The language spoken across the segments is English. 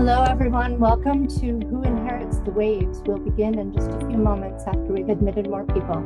Hello, everyone. Welcome to Who Inherits the Waves. We'll begin in just a few moments after we've admitted more people.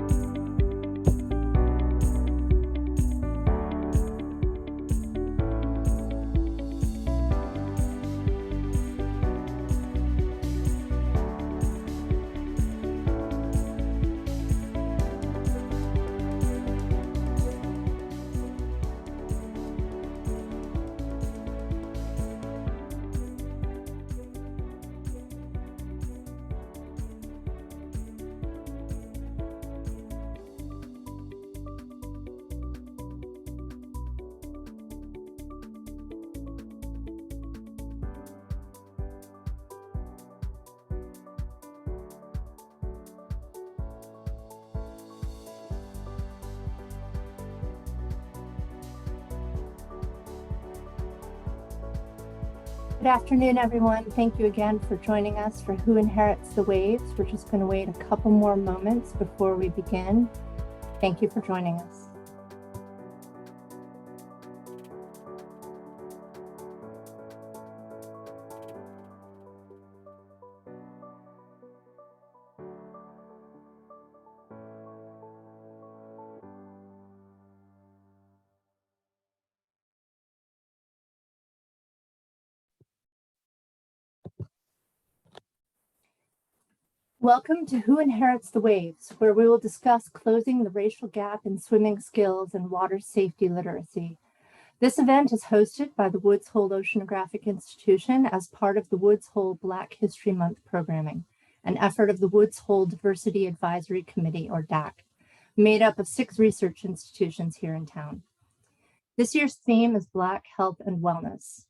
Good afternoon, everyone. Thank you again for joining us for Who Inherits the Waves. We're just going to wait a couple more moments before we begin. Thank you for joining us. Welcome to Who Inherits the Waves, where we will discuss closing the racial gap in swimming skills and water safety literacy. This event is hosted by the Woods Hole Oceanographic Institution as part of the Woods Hole Black History Month programming, an effort of the Woods Hole Diversity Advisory Committee, or DAC, made up of 6 research institutions here in town. This year's theme is Black Health and Wellness.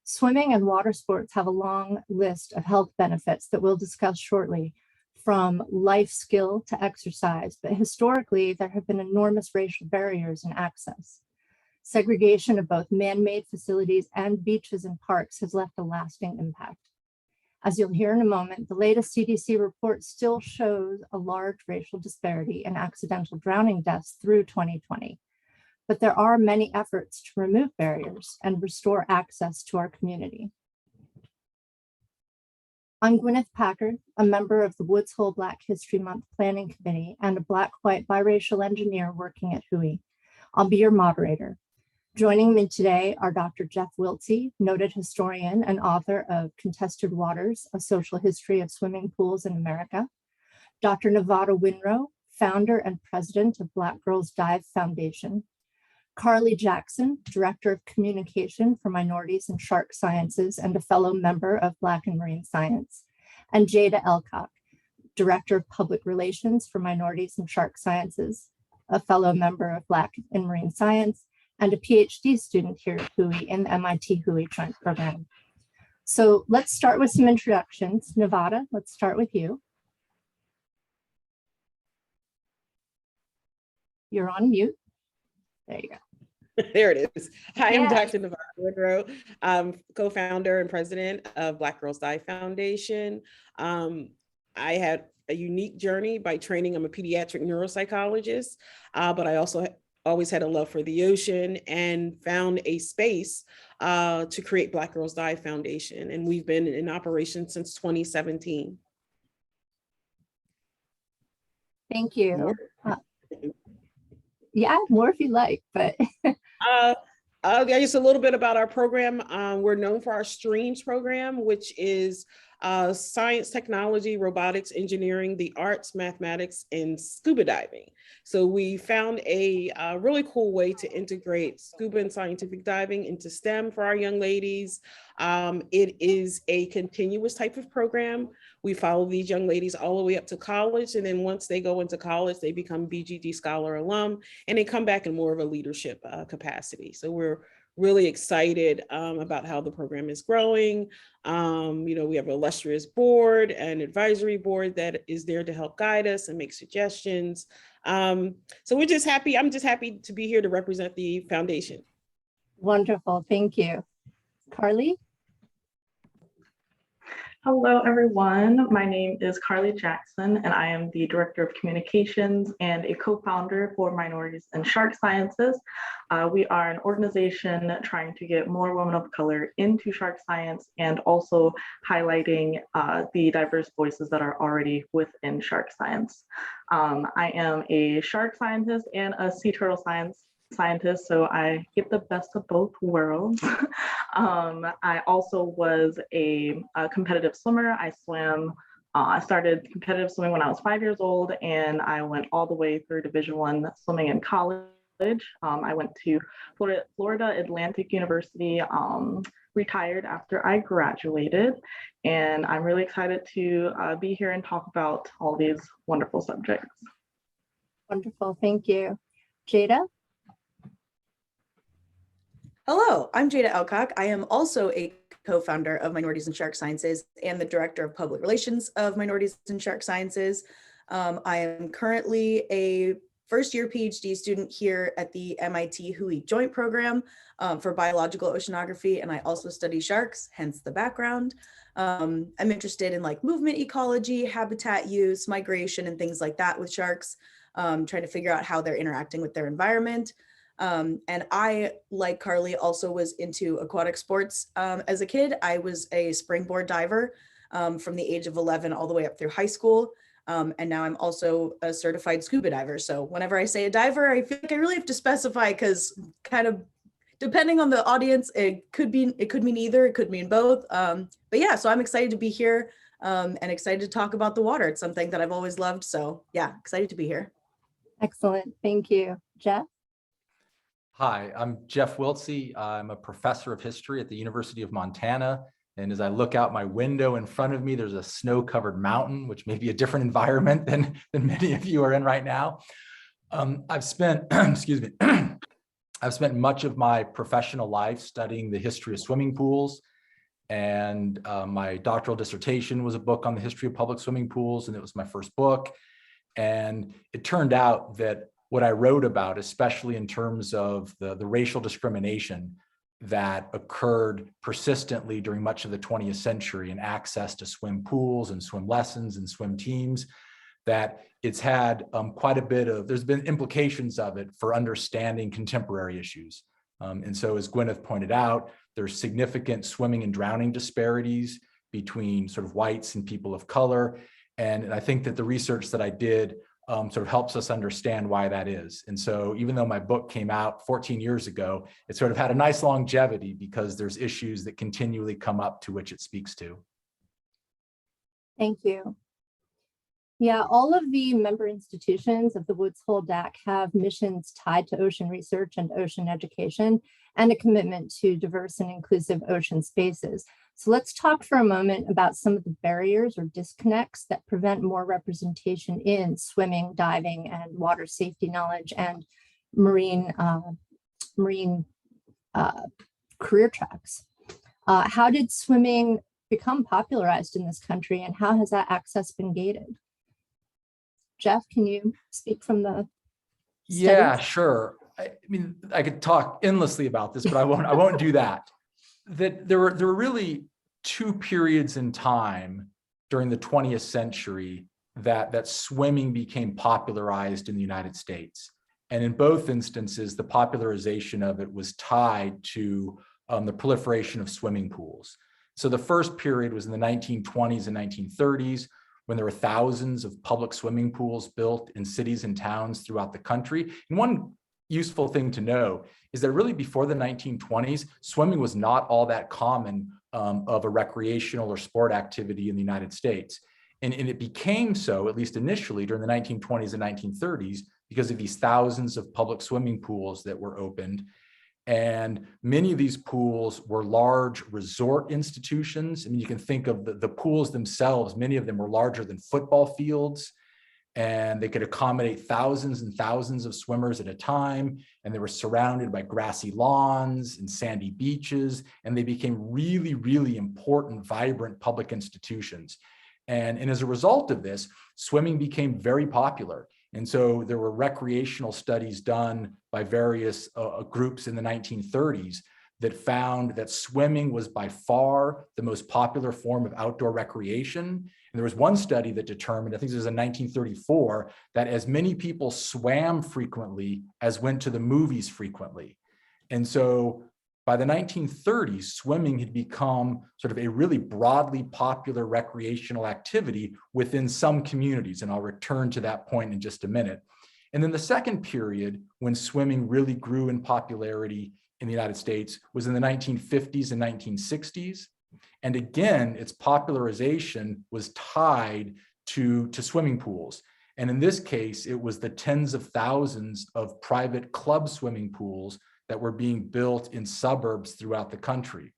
Swimming and water sports have a long list of health benefits that we'll discuss shortly, from life skill to exercise, but historically there have been enormous racial barriers in access. Segregation of both man-made facilities and beaches and parks has left a lasting impact. As you'll hear in a moment, the latest CDC report still shows a large racial disparity in accidental drowning deaths through 2020. But there are many efforts to remove barriers and restore access to our community. I'm Gwyneth Packard, a member of the Woods Hole Black History Month Planning Committee and a Black-white biracial engineer working at WHOI. I'll be your moderator. Joining me today are Dr. Jeff Wiltse, noted historian and author of Contested Waters, A Social History of Swimming Pools in America, Dr. Nevada Winrow, founder and president of Black Girls Dive Foundation, Carly Jackson, Director of Communication for Minorities in Shark Sciences and a fellow member of Black and Marine Science, and Jada Elcock, Director of Public Relations for Minorities in Shark Sciences, a fellow member of Black and Marine Science, and a PhD student here at WHOI in the MIT WHOI Joint Program. So let's start with some introductions. Nevada, let's start with you. You're on mute. There you go. There it is. Hi, I'm Dr. Nevada Winrow, co-founder and president of Black Girls Dive Foundation. I had a unique journey by training. I'm a pediatric neuropsychologist, but I also always had a love for the ocean and found a space to create Black Girls Dive Foundation. And we've been in operation since 2017. Thank you. Yeah, more if you like, but. Just a little bit about our program. We're known for our STREAMS program, which is science, technology, robotics, engineering, the arts, mathematics, and scuba diving. So we found a really cool way to integrate scuba and scientific diving into STEM for our young ladies. It is a continuous type of program. We follow these young ladies all the way up to college. And then once they go into college, they become BGD Scholar alum, and they come back in more of a leadership capacity. So we're really excited about how the program is growing. We have an illustrious board and advisory board that is there to help guide us and make suggestions. So we're just happy. I'm just happy to be here to represent the foundation. Wonderful. Thank you. Carly? Hello, everyone. My name is Carly Jackson, and I am the Director of Communications and a co-founder for Minorities in Shark Sciences. We are an organization trying to get more women of color into shark science and also highlighting the diverse voices that are already within shark science. I am a shark scientist and a sea turtle scientist, so I get the best of both worlds. I also was a competitive swimmer. I started competitive swimming when I was 5 years old, and I went all the way through Division I swimming in college. I went to Florida Atlantic University, retired after I graduated, and I'm really excited to be here and talk about all these wonderful subjects. Wonderful, thank you. Jada? Hello, I'm Jada Alcock. I am also a co-founder of Minorities in Shark Sciences and the Director of Public Relations of Minorities in Shark Sciences. I am currently a first-year PhD student here at the MIT Hui Joint Program for Biological Oceanography, and I also study sharks, hence the background. I'm interested in like movement ecology, habitat use, migration, and things like that with sharks, trying to figure out how they're interacting with their environment. And I, like Carly, also was into aquatic sports as a kid. I was a springboard diver from the age of 11 all the way up through high school. And now I'm also a certified scuba diver. So whenever I say a diver, I feel like I really have to specify because kind of depending on the audience, it could mean either, it could mean both. But yeah, so I'm excited to be here and excited to talk about the water. It's something that I've always loved. So yeah, excited to be here. Excellent, thank you. Jeff? Hi, I'm Jeff Wiltsey. I'm a professor of history at the University of Montana. And as I look out my window in front of me, there's a snow-covered mountain, which may be a different environment than many of you are in right now. I've spent, excuse me, I've spent much of my professional life studying the history of swimming pools. And my doctoral dissertation was a book on the history of public swimming pools, and it was my first book. And it turned out that what I wrote about, especially in terms of the racial discrimination that occurred persistently during much of the 20th century in access to swim pools and swim lessons and swim teams, that it's had quite a bit of, there's been implications of it for understanding contemporary issues. And so as Gwyneth pointed out, there's significant swimming and drowning disparities between sort of whites and people of color. And I think that the research that I did sort of helps us understand why that is. And so even though my book came out 14 years ago, it sort of had a nice longevity because there's issues that continually come up to which it speaks to. Thank you. Yeah, all of the member institutions of the Woods Hole DAC have missions tied to ocean research and ocean education and a commitment to diverse and inclusive ocean spaces. So let's talk for a moment about some of the barriers or disconnects that prevent more representation in swimming, diving, and water safety knowledge and marine career tracks. How did swimming become popularized in this country, and how has that access been gated? Jeff, can you speak from the studies? Yeah, sure. I mean, I could talk endlessly about this, but I won't do that. That there were really two periods in time during the 20th century that swimming became popularized in the United States. And in both instances, the popularization of it was tied to the proliferation of swimming pools. So the first period was in the 1920s and 1930s, when there were thousands of public swimming pools built in cities and towns throughout the country. And one useful thing to know is that really before the 1920s, swimming was not all that common of a recreational or sport activity in the United States. And it became so, at least initially, during the 1920s and 1930s, because of these thousands of public swimming pools that were opened. And many of these pools were large resort institutions. I mean, you can think of the pools themselves, many of them were larger than football fields, and they could accommodate thousands and thousands of swimmers at a time. And they were surrounded by grassy lawns and sandy beaches, and they became really, really important, vibrant public institutions. And as a result of this, swimming became very popular. And so there were recreational studies done by various groups in the 1930s that found that swimming was by far the most popular form of outdoor recreation. And there was one study that determined, I think this was in 1934, that as many people swam frequently as went to the movies frequently. And so by the 1930s, swimming had become sort of a really broadly popular recreational activity within some communities. And I'll return to that point in just a minute. And then the second period when swimming really grew in popularity in the United States was in the 1950s and 1960s. And again, its popularization was tied to swimming pools. And in this case, it was the tens of thousands of private club swimming pools that were being built in suburbs throughout the country.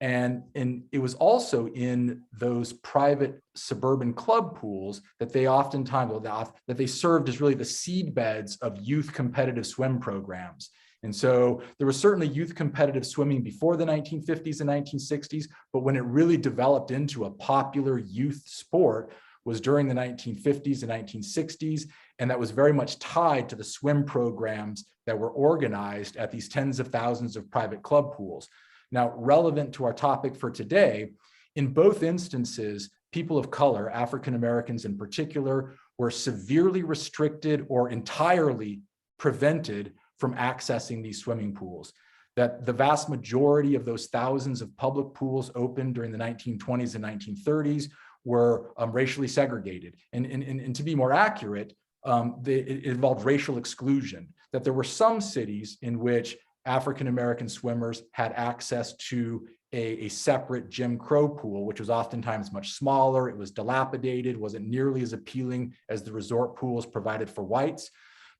And it was also in those private suburban club pools that they oftentimes, that they served as really the seed beds of youth competitive swim programs. And so there was certainly youth competitive swimming before the 1950s and 1960s, but when it really developed into a popular youth sport was during the 1950s and 1960s. And that was very much tied to the swim programs that were organized at these tens of thousands of private club pools. Now, relevant to our topic for today, in both instances, people of color, African Americans in particular, were severely restricted or entirely prevented from accessing these swimming pools. That the vast majority of those thousands of public pools opened during the 1920s and 1930s were racially segregated. And to be more accurate, it involved racial exclusion, that there were some cities in which African-American swimmers had access to a separate Jim Crow pool, which was oftentimes much smaller. It was dilapidated, wasn't nearly as appealing as the resort pools provided for whites.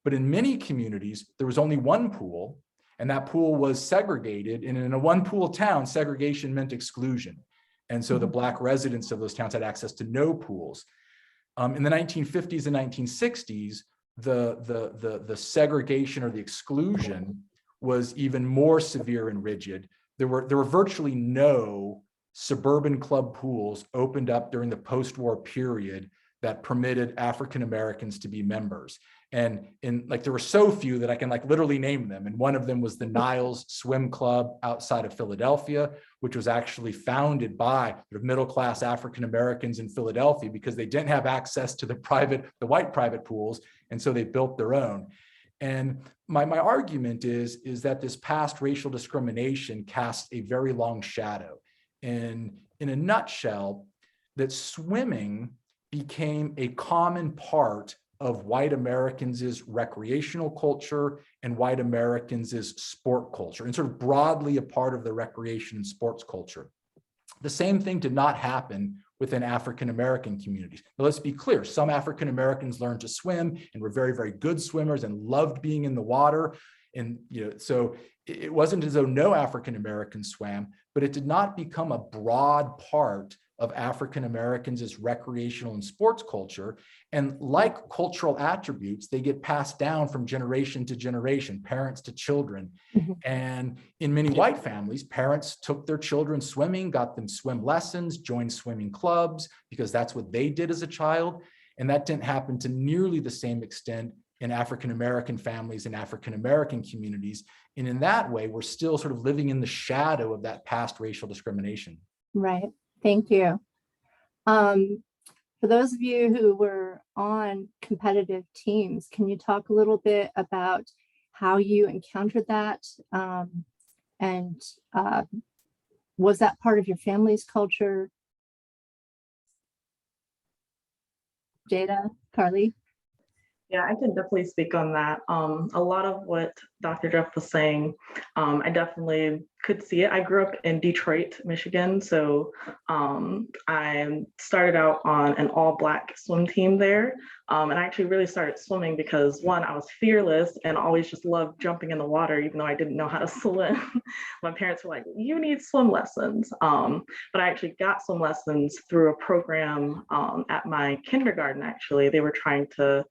But in many communities, there was only one pool, and that pool was segregated. And in a one pool town, segregation meant exclusion. And so the Black residents of those towns had access to no pools. In the 1950s and 1960s, the segregation or the exclusion was even more severe and rigid. There were virtually no suburban club pools opened up during the post-war period that permitted African Americans to be members. And there were so few that I can literally name them. And one of them was the Niles Swim Club outside of Philadelphia, which was actually founded by middle-class African Americans in Philadelphia because they didn't have access to the white private pools. And so they built their own. And my argument is that this past racial discrimination casts a very long shadow. And in a nutshell, that swimming became a common part of white Americans' recreational culture and white Americans' sport culture, and sort of broadly a part of the recreation and sports culture. The same thing did not happen within African American communities. Now, let's be clear, some African Americans learned to swim and were very, very good swimmers and loved being in the water. And so it wasn't as though no African Americans swam, but it did not become a broad part of African Americans' recreational and sports culture. And like cultural attributes, they get passed down from generation to generation, parents to children. Mm-hmm. And in many white families, parents took their children swimming, got them swim lessons, joined swimming clubs, because that's what they did as a child. And that didn't happen to nearly the same extent in African American families and African American communities. And in that way, we're still sort of living in the shadow of that past racial discrimination. Right. Thank you. For those of you who were on competitive teams, can you talk a little bit about how you encountered that? And was that part of your family's culture? Jada, Carly? Yeah, I can definitely speak on that. A lot of what Dr. Jeff was saying, I definitely could see it. I grew up in Detroit, Michigan. So I started out on an all-Black swim team there. And I actually really started swimming because, one, I was fearless and always just loved jumping in the water, even though I didn't know how to swim. My parents were like, you need swim lessons. But I actually got swim lessons through a program at my kindergarten, actually. They were trying to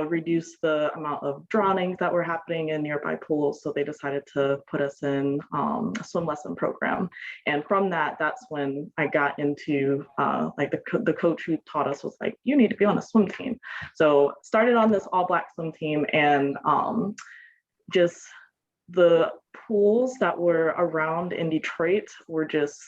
reduce the amount of drownings that were happening in nearby pools. So they decided to put us in a swim lesson program. And from that's when I got into the coach who taught us was like, you need to be on a swim team. So started on this all-Black swim team and just the pools that were around in Detroit were just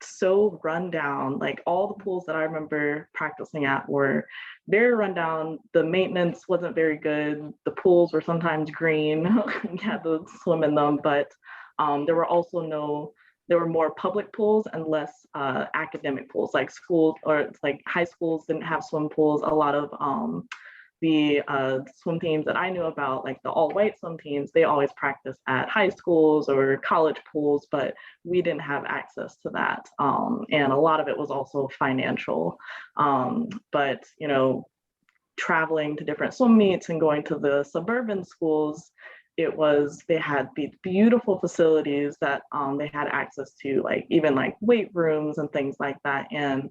so run down. Like all the pools that I remember practicing at were very run down. The maintenance wasn't very good. The pools were sometimes green. You had to swim in them, but there were more public pools and less academic pools. Like schools or it's like high schools didn't have swim pools. A lot of the swim teams that I knew about, like the all-white swim teams, they always practice at high schools or college pools, but we didn't have access to that. And a lot of it was also financial. But, you know, traveling to different swim meets and going to the suburban schools, they had these beautiful facilities that they had access to, like even like weight rooms and things like that. And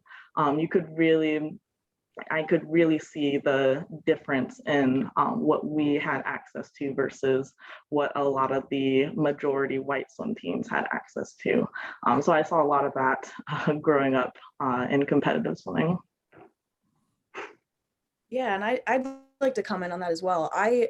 I could really see the difference in what we had access to versus what a lot of the majority white swim teams had access to. So I saw a lot of that growing up in competitive swimming. Yeah, and I'd like to comment on that as well. I,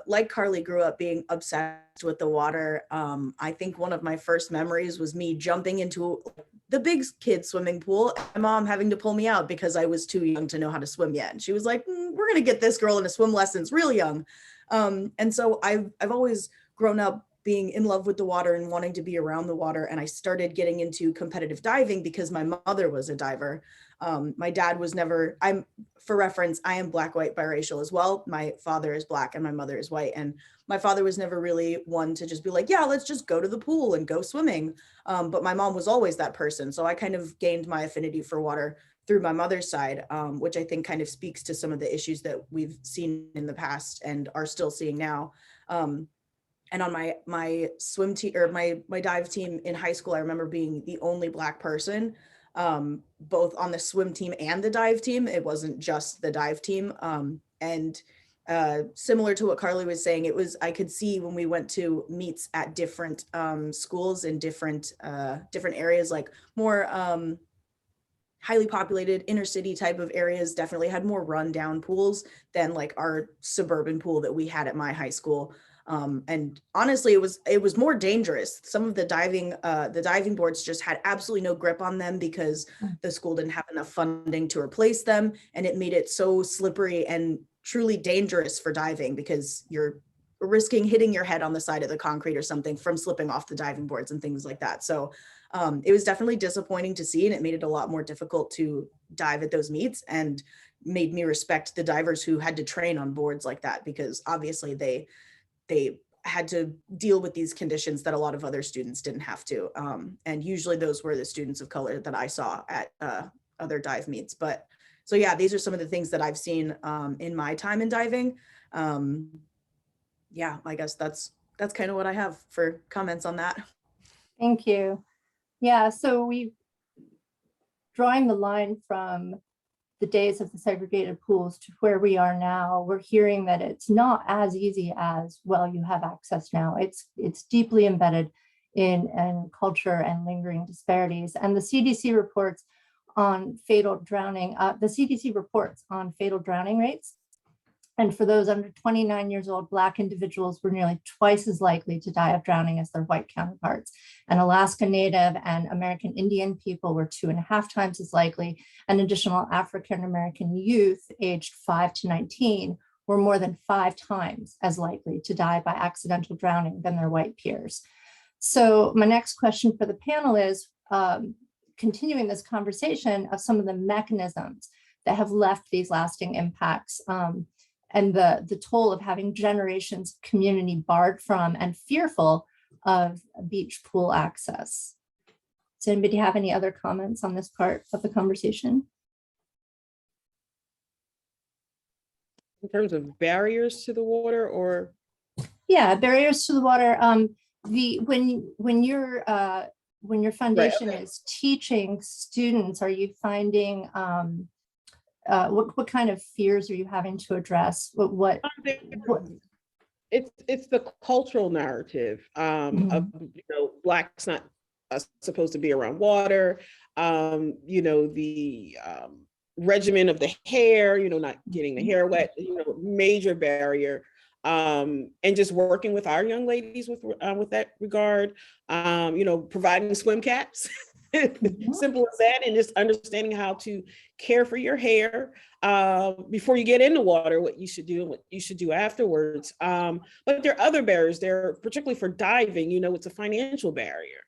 like Carly, grew up being obsessed with the water. I think one of my first memories was me jumping into the big kid swimming pool, and my mom having to pull me out because I was too young to know how to swim yet. And she was like, we're gonna get this girl into swim lessons real young. And so I've always grown up being in love with the water and wanting to be around the water. And I started getting into competitive diving because my mother was a diver. My dad was never, for reference, I am black, white, biracial as well. My father is black and my mother is white. And my father was never really one to just be like, yeah, let's just go to the pool and go swimming. But my mom was always that person. So I kind of gained my affinity for water through my mother's side, which I think kind of speaks to some of the issues that we've seen in the past and are still seeing now. And on my swim team or my dive team in high school, I remember being the only Black person, both on the swim team and the dive team. It wasn't just the dive team. And similar to what Carly was saying, I could see when we went to meets at different schools in different areas, like more highly populated inner city type of areas definitely had more rundown pools than like our suburban pool that we had at my high school. And honestly, it was more dangerous. Some of the diving boards just had absolutely no grip on them because the school didn't have enough funding to replace them. And it made it so slippery and truly dangerous for diving because you're risking hitting your head on the side of the concrete or something from slipping off the diving boards and things like that. So it was definitely disappointing to see, and it made it a lot more difficult to dive at those meets and made me respect the divers who had to train on boards like that, because obviously they had to deal with these conditions that a lot of other students didn't have to. And usually those were the students of color that I saw at other dive meets. But so yeah, these are some of the things that I've seen in my time in diving. Yeah, I guess that's kind of what I have for comments on that. Thank you. Yeah, so we drawing the line from the days of the segregated pools to where we are now, we're hearing that it's not as easy as, well, you have access now. It's deeply embedded in culture and lingering disparities. And the CDC reports on fatal drowning, rates. And for those under 29 years old, Black individuals were nearly twice as likely to die of drowning as their white counterparts. And Alaska Native and American Indian people were 2.5 times as likely. And additional African American youth aged 5 to 19 were more than 5 times as likely to die by accidental drowning than their white peers. So my next question for the panel is, continuing this conversation of some of the mechanisms that have left these lasting impacts, and the toll of having generations of community barred from and fearful of beach pool access. Does anybody have any other comments on this part of the conversation? In terms of barriers to the water, or? Yeah, barriers to the water. When your foundation is teaching students, are you finding what kind of fears are you having to address? It's the cultural narrative of, Black's not supposed to be around water, the regimen of the hair, not getting the hair wet, major barrier. and just working with our young ladies with that regard, providing swim caps. Simple as that, and just understanding how to care for your hair before you get in the water, what you should do and what you should do afterwards. But there are other barriers there, particularly for diving. It's a financial barrier.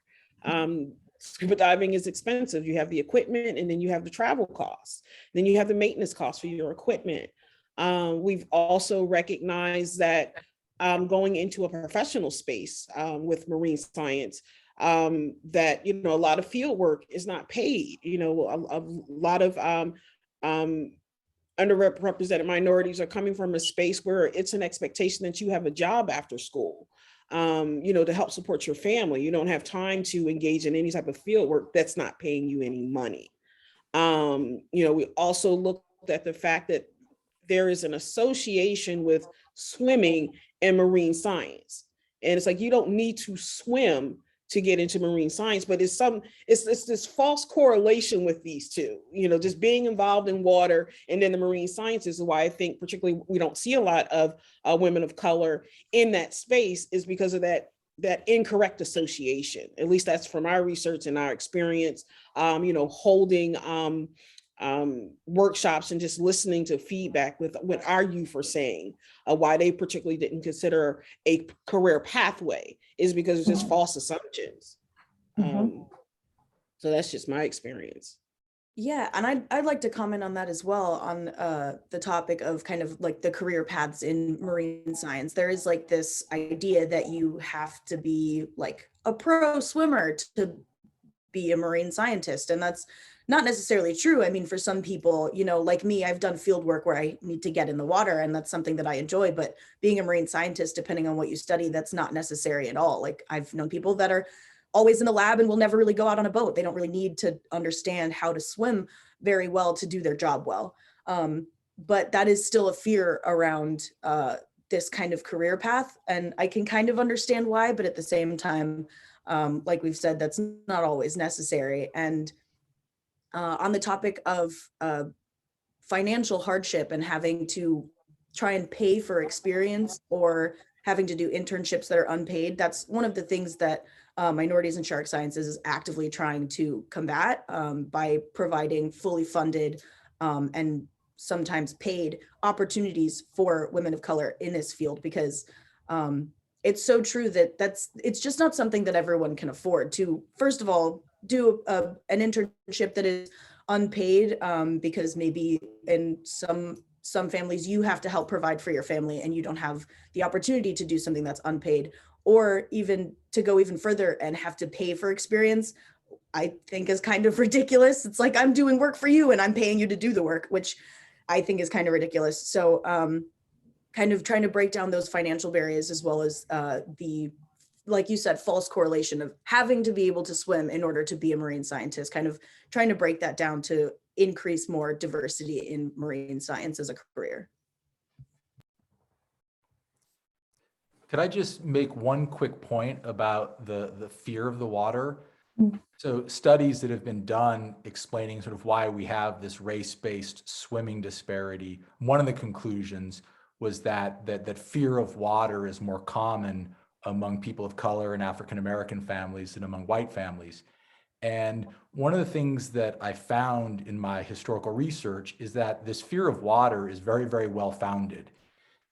Scuba diving is expensive. You have the equipment, and then you have the travel costs. Then you have the maintenance costs for your equipment. We've also recognized that going into a professional space with marine science, that a lot of field work is not paid. A lot of underrepresented minorities are coming from a space where it's an expectation that you have a job after school, to help support your family. You don't have time to engage in any type of field work that's not paying you any money. We also looked at the fact that there is an association with swimming and marine science. And it's like, you don't need to swim to get into marine science, but it's this false correlation with these two, just being involved in water and then the marine sciences. Is why I think particularly we don't see a lot of women of color in that space, is because of that incorrect association. At least that's from our research and our experience, holding workshops and just listening to feedback with what our youth are saying, why they particularly didn't consider a career pathway, is because it's just false assumptions. So that's just my experience. Yeah, and I'd like to comment on that as well, on the topic of kind of like the career paths in marine science. There is like this idea that you have to be like a pro swimmer to be a marine scientist, and that's not necessarily true. I mean, for some people, like me, I've done field work where I need to get in the water, and that's something that I enjoy. But being a marine scientist, depending on what you study, that's not necessary at all. Like, I've known people that are always in the lab and will never really go out on a boat. They don't really need to understand how to swim very well to do their job well. But that is still a fear around this kind of career path. And I can kind of understand why, but at the same time, like we've said, that's not always necessary. And on the topic of financial hardship and having to try and pay for experience or having to do internships that are unpaid, that's one of the things that Minorities in Shark Sciences is actively trying to combat by providing fully funded and sometimes paid opportunities for women of color in this field, because it's so true that it's just not something that everyone can afford to, first of all, do an internship that is unpaid, because maybe in some families you have to help provide for your family and you don't have the opportunity to do something that's unpaid, or even to go even further and have to pay for experience, I think is kind of ridiculous. It's like, I'm doing work for you and I'm paying you to do the work, which I think is kind of ridiculous. So kind of trying to break down those financial barriers, as well as the, like you said, false correlation of having to be able to swim in order to be a marine scientist, kind of trying to break that down to increase more diversity in marine science as a career. Could I just make one quick point about the fear of the water? So studies that have been done explaining sort of why we have this race-based swimming disparity, one of the conclusions was that fear of water is more common among people of color and African-American families than among white families. And one of the things that I found in my historical research is that this fear of water is very, very well founded.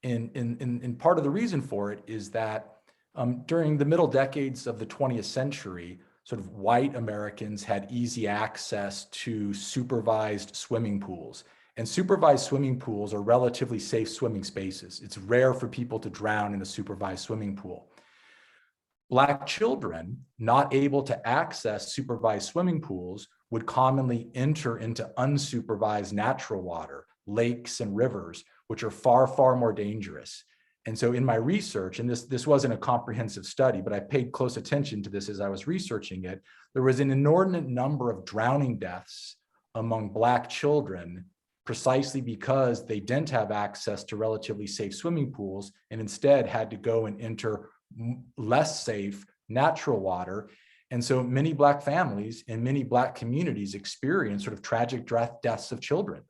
And part of the reason for it is that during the middle decades of the 20th century, sort of white Americans had easy access to supervised swimming pools. And supervised swimming pools are relatively safe swimming spaces. It's rare for people to drown in a supervised swimming pool. Black children not able to access supervised swimming pools would commonly enter into unsupervised natural water, lakes and rivers, which are far, far more dangerous. And so in my research, and this wasn't a comprehensive study, but I paid close attention to this as I was researching it, there was an inordinate number of drowning deaths among Black children precisely because they didn't have access to relatively safe swimming pools and instead had to go and enter less safe natural water. And so many Black families and many Black communities experience sort of tragic deaths of children.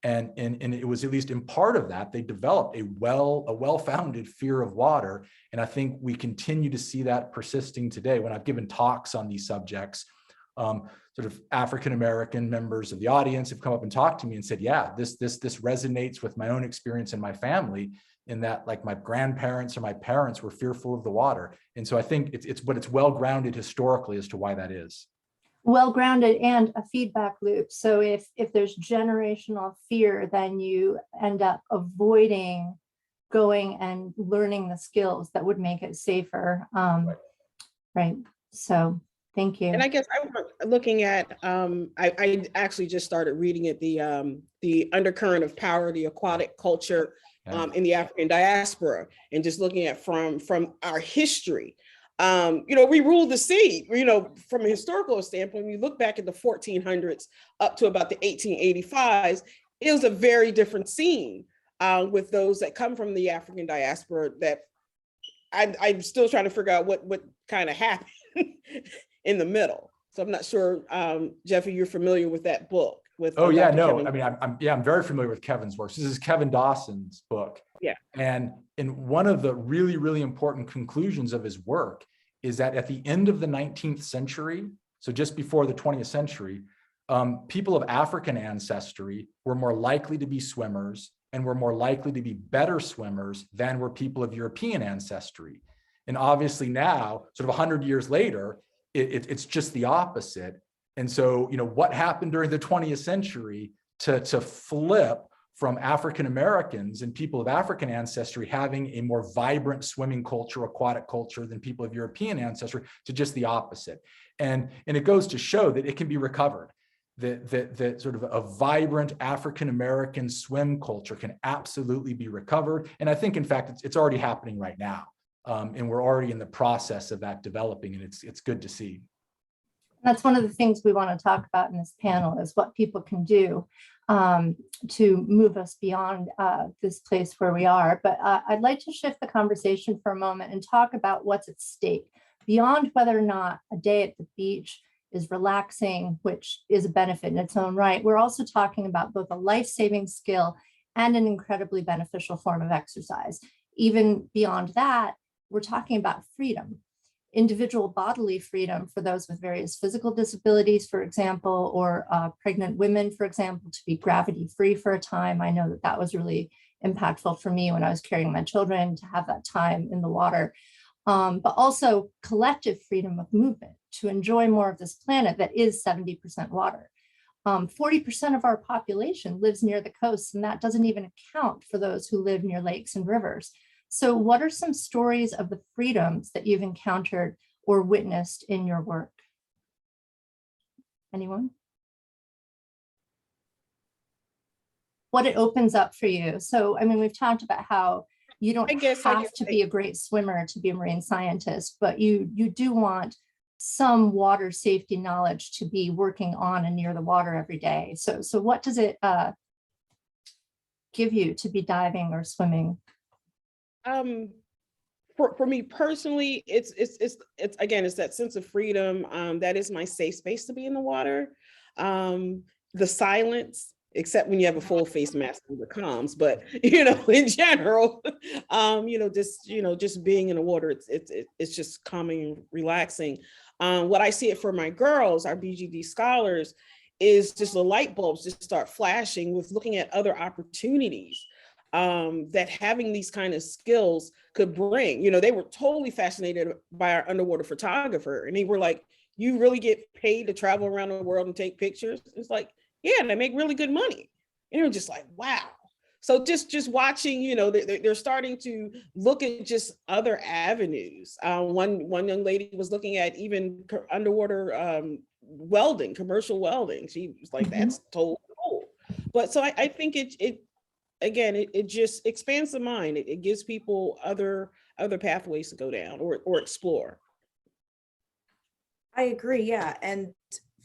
And it was at least in part of that, they developed a well-founded fear of water. And I think we continue to see that persisting today. When I've given talks on these subjects, sort of African-American members of the audience have come up and talked to me and said, yeah, this resonates with my own experience in my family, in that like my grandparents or my parents were fearful of the water. And so I think it's well-grounded historically as to why that is. Well-grounded and a feedback loop. So if there's generational fear, then you end up avoiding going and learning the skills that would make it safer. Right. So thank you. And I guess I was looking at, I actually just started reading it, the undercurrent of power, the aquatic culture in the African diaspora, and just looking at from our history. We ruled the sea, from a historical standpoint. When you look back at the 1400s up to about the 1885s, it was a very different scene with those that come from the African diaspora that I'm still trying to figure out what kind of happened in the middle. So I'm not sure, Jeffrey, you're familiar with that book. Oh yeah, Dr. no, Kevin. I mean, I'm very familiar with Kevin's work. This is Kevin Dawson's book. Yeah. And in one of the really, really important conclusions of his work is that at the end of the 19th century, so just before the 20th century, people of African ancestry were more likely to be swimmers and were more likely to be better swimmers than were people of European ancestry. And obviously now, sort of 100 years later, it's just the opposite. And so, what happened during the 20th century to flip from African Americans and people of African ancestry having a more vibrant swimming culture, aquatic culture than people of European ancestry, to just the opposite. And it goes to show that it can be recovered, that sort of a vibrant African American swim culture can absolutely be recovered. And I think, in fact, it's already happening right now. And we're already in the process of that developing, and it's good to see. That's one of the things we want to talk about in this panel, is what people can do to move us beyond this place where we are. But I'd like to shift the conversation for a moment and talk about what's at stake beyond whether or not a day at the beach is relaxing, which is a benefit in its own right. We're also talking about both a life-saving skill and an incredibly beneficial form of exercise. Even beyond that, we're talking about freedom. Individual bodily freedom for those with various physical disabilities, for example, or pregnant women, for example, to be gravity-free for a time. I know that was really impactful for me when I was carrying my children, to have that time in the water. But also collective freedom of movement, to enjoy more of this planet that is 70% water. 40% of our population lives near the coast, and that doesn't even account for those who live near lakes and rivers. So what are some stories of the freedoms that you've encountered or witnessed in your work? Anyone? What it opens up for you. So, I mean, we've talked about how you don't have to be a great swimmer to be a marine scientist, but you do want some water safety knowledge to be working on and near the water every day. So what does it give you to be diving or swimming? For me personally, it's again, it's that sense of freedom. That is my safe space to be in the water. The silence, except when you have a full face mask over comms, but in general, just being in the water, it's just calming and relaxing. What I see it for my girls, our BGD scholars, is just the light bulbs just start flashing with looking at other opportunities that having these kind of skills could bring. They were totally fascinated by our underwater photographer, and they were like, "You really get paid to travel around the world and take pictures?" It's like, "Yeah, they make really good money." And they were just like, "Wow." So just watching, they're starting to look at just other avenues. One young lady was looking at even underwater welding, commercial welding. She was like, "That's totally cool." But so I think it just expands the mind. It gives people other pathways to go down or explore. I agree. Yeah. And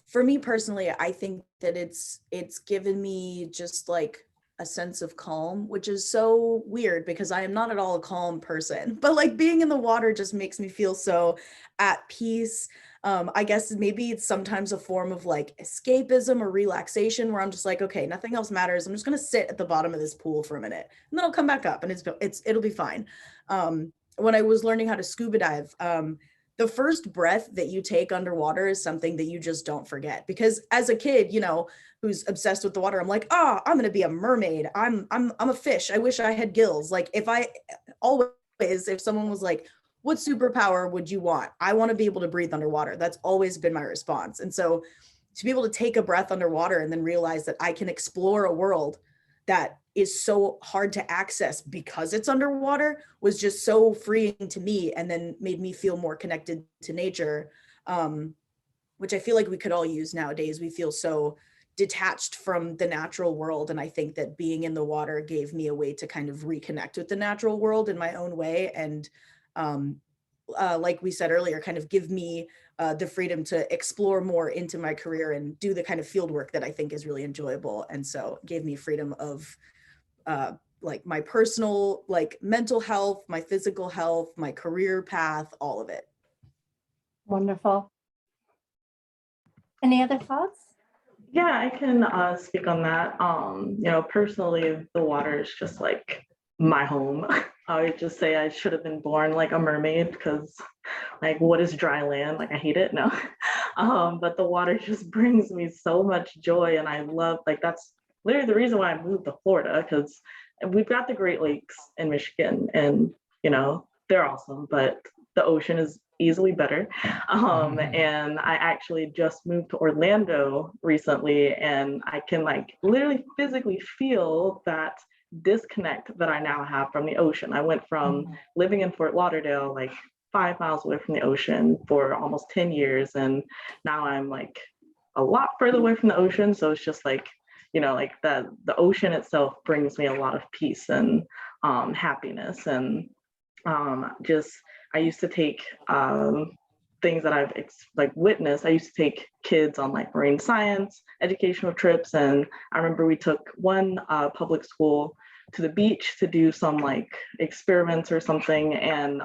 for me personally, I think that it's given me just like a sense of calm, which is so weird because I am not at all a calm person, but like being in the water just makes me feel so at peace. I guess maybe it's sometimes a form of like escapism or relaxation where I'm just like, okay, nothing else matters. I'm just gonna sit at the bottom of this pool for a minute and then I'll come back up and it'll be fine. When I was learning how to scuba dive, the first breath that you take underwater is something that you just don't forget. Because as a kid, you know, who's obsessed with the water, I'm like, oh, I'm gonna be a mermaid. I'm a fish. I wish I had gills. Like if someone was like, what superpower would you want? I want to be able to breathe underwater. That's always been my response. And so to be able to take a breath underwater and then realize that I can explore a world that is so hard to access because it's underwater was just so freeing to me, and then made me feel more connected to nature, which I feel like we could all use nowadays. We feel so detached from the natural world. And I think that being in the water gave me a way to kind of reconnect with the natural world in my own way. And like we said earlier, kind of give me the freedom to explore more into my career and do the kind of field work that I think is really enjoyable. And so it gave me freedom of like my personal, like mental health, my physical health, my career path, all of it. Wonderful. Any other thoughts? Yeah, I can speak on that. You know, personally, the water is just like my home. I would just say I should have been born like a mermaid, because like, what is dry land? Like, I hate it. No. But the water just brings me so much joy. And I love, like, that's literally the reason why I moved to Florida, because we've got the Great Lakes in Michigan and, you know, they're awesome, but the ocean is easily better. And I actually just moved to Orlando recently, and I can like literally physically feel that disconnect that I now have from the ocean. I went from living in Fort Lauderdale, like 5 miles away from the ocean for almost 10 years. And now I'm like a lot further away from the ocean. So it's just like, you know, like the ocean itself brings me a lot of peace and happiness. And just, I used to take things that I've like witnessed. I used to take kids on like marine science educational trips, and I remember we took one public school to the beach to do some like experiments or something, and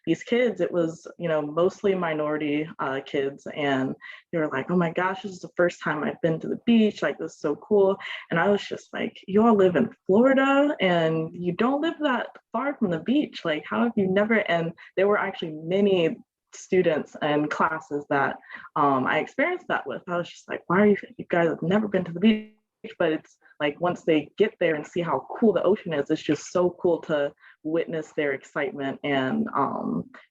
these kids, it was, you know, mostly minority kids, and they were like, oh my gosh, this is the first time I've been to the beach, like this is so cool. And I was just like, you all live in Florida and you don't live that far from the beach, like how have you never? And there were actually many students and classes that I experienced that with. I was just like, why are you guys have never been to the beach? But it's like once they get there and see how cool the ocean is, it's just so cool to witness their excitement and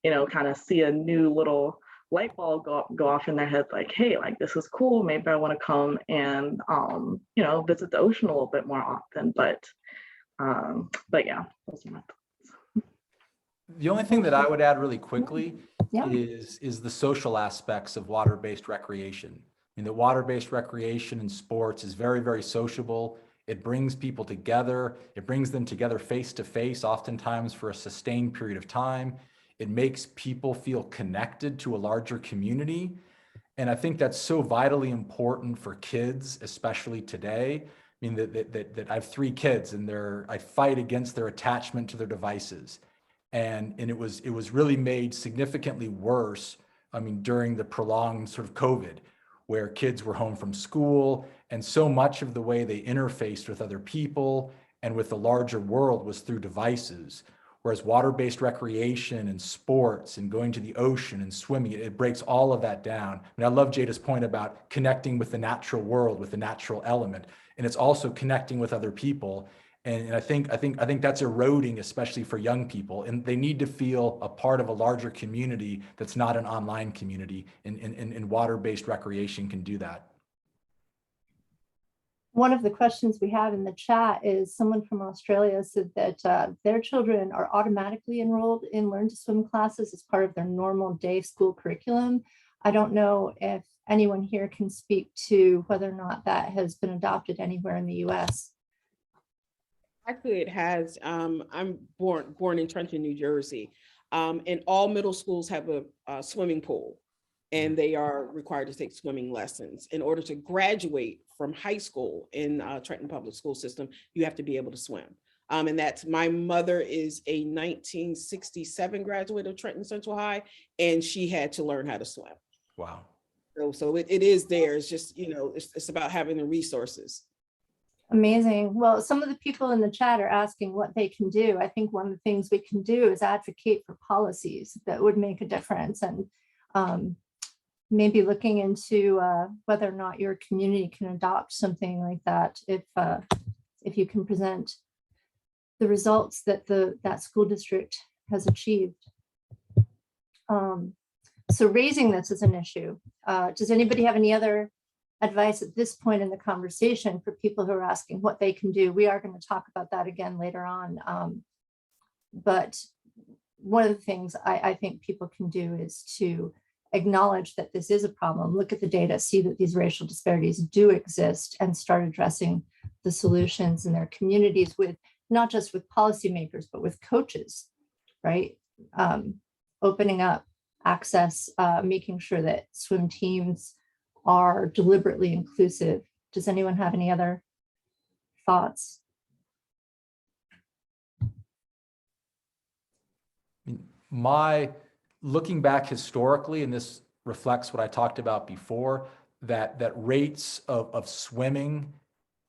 you know, kind of see a new little light bulb go off in their head, like, hey, like this is cool, maybe I want to come and you know, visit the ocean a little bit more often. But yeah, those are my thoughts. The only thing that I would add really quickly Yeah. is the social aspects of water-based recreation. I mean, the water-based recreation and sports is very, very sociable. It brings people together. It brings them together face to face, oftentimes for a sustained period of time. It makes people feel connected to a larger community. And I think that's so vitally important for kids, especially today. I mean, that I have 3 kids and I fight against their attachment to their devices. And it was really made significantly worse, I mean, during the prolonged sort of COVID, where kids were home from school, and so much of the way they interfaced with other people and with the larger world was through devices. Whereas water-based recreation and sports and going to the ocean and swimming, it breaks all of that down. And I love Jada's point about connecting with the natural world, with the natural element, and it's also connecting with other people. And I think that's eroding, especially for young people, and they need to feel a part of a larger community that's not an online community. And water-based recreation can do that. One of the questions we have in the chat is someone from Australia said that their children are automatically enrolled in Learn to Swim classes as part of their normal day school curriculum. I don't know if anyone here can speak to whether or not that has been adopted anywhere in the US. Actually, it has. I'm born in Trenton, New Jersey, and all middle schools have a swimming pool, and they are required to take swimming lessons. In order to graduate from high school in Trenton Public School System, you have to be able to swim. And that's, my mother is a 1967 graduate of Trenton Central High, and she had to learn how to swim. Wow. So it is there. It's just, it's about having the resources. Amazing. Well, some of the people in the chat are asking what they can do. I think one of the things we can do is advocate for policies that would make a difference, and maybe looking into whether or not your community can adopt something like that if you can present the results that that school district has achieved. So raising this as an issue. Does anybody have any other advice at this point in the conversation for people who are asking what they can do? We are going to talk about that again later on. But one of the things I think people can do is to acknowledge that this is a problem, look at the data, see that these racial disparities do exist, and start addressing the solutions in their communities with not just with policymakers, but with coaches, right? Opening up access, making sure that swim teams are deliberately inclusive. Does anyone have any other thoughts? Looking back historically, and this reflects what I talked about before, that rates of swimming